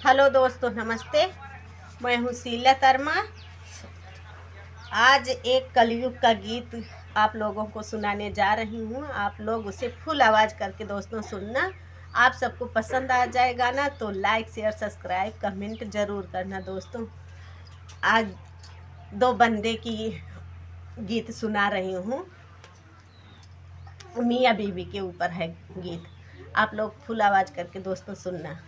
Hello दोस्तों, नमस्ते। मैं हूँ शीला तर्मा। आज एक कलयुग का गीत आप लोगों को सुनाने जा रही हूँ। आप लोग उसे फुल आवाज़ करके दोस्तों सुनना। आप सबको पसंद आ जाए गाना तो लाइक शेयर सब्सक्राइब कमेंट ज़रूर करना दोस्तों। आज दो बंदे की गीत सुना रही हूँ। मियाँ बीवी के ऊपर है गीत। आप लोग फुल आवाज़ करके दोस्तों सुनना।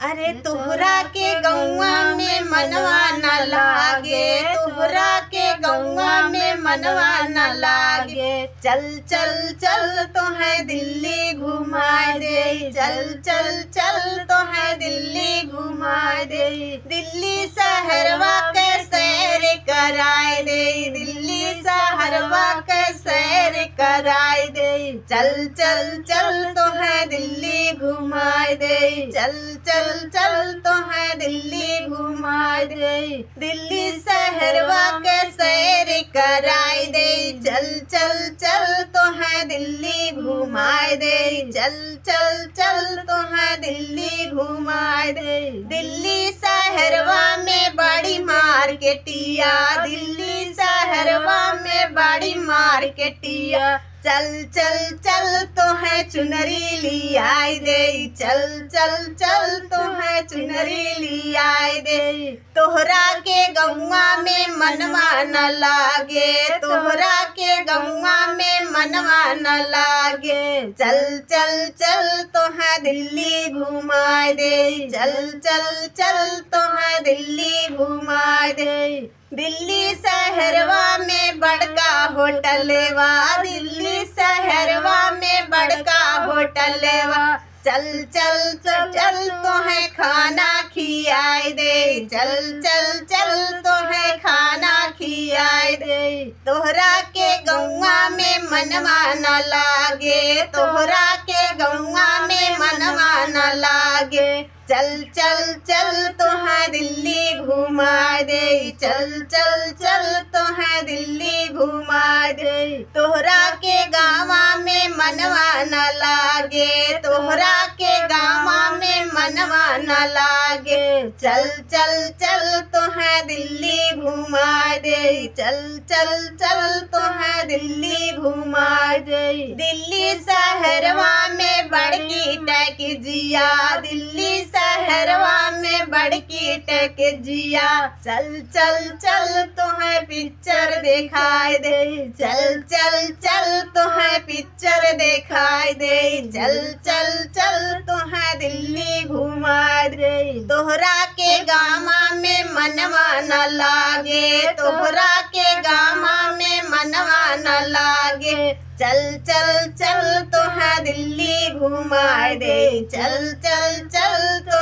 अरे तोहरा के गौवा में मनवा न लागे, तोहरा के गौवा में मनवा न लागे। चल चल चल तो है दिल्ली घुमाए दे, चल चल चल तो है दिल्ली घुमाए दे। दिल्ली शहरवा के सैर कराए दे, दिल्ली शहरवा के सैर कराए दे। चल चल चल तो है दिल्ली घुमाए दे, चल चल चल तो है दिल्ली घुमाए दे। दिल्ली शहरवा के सैर कराए दे, चल चल चल तो है दिल्ली घुमाए दे, चल चल चल तो है दिल्ली घुमाए दे। दिल्ली शहरवा में बड़ी मार्केटिया, दिल्ली शहरवा में बड़ी मार्केटिया। चल चल चल तो है चुनरी ली आए दे, चल चल चल तो है चुनरी ली आए दे। तोहरा के गौवा में मनवा न लागे, तोहरा के गौवा में मनवा न लागे। चल चल चल तो है दिल्ली घुमाए दे, चल चल चल तो है दिल्ली घुमाए दे। दिल्ली शहरवा में बड़का होटलवा, दिल्ली शहरवा में बड़का होटलवा। चल चल चल चल तो है खाना खियाए दे, चल चल चल तो है खाना खियाए दे। तोहरा के गौवा में मनवा न लागे, तोहरा के गौवा में मनवा न लागे। चल चल चल तो है दिल्ली घुमाए दे, चल चल चल तो है दिल्ली घुमाए दे। तोहरा के गाँवा में मनवा न लागे, तोहरा के गाँवा में मनवा न लागे। चल चल चल तो है दिल्ली घुमाए दे, चल चल चल तो है दिल्ली घुमाए दे। दिल्ली शहरवा में बड़की टैक्सिया, दिल्ली शहरवा में बड़की टैक्सिया। चल चल चल तो है पिक्चर दिखाई दे, चल चल चल तो है पिक्चर दिखाई दे। चल चल चल तो है दिल्ली घुमाए दे। तोहरा के गाँवा में मनवा न लागे, तोहरा के गाँवा में मनवा न लागे। चल चल चल तो है दिल्ली घुमाए दे, चल चल चल तो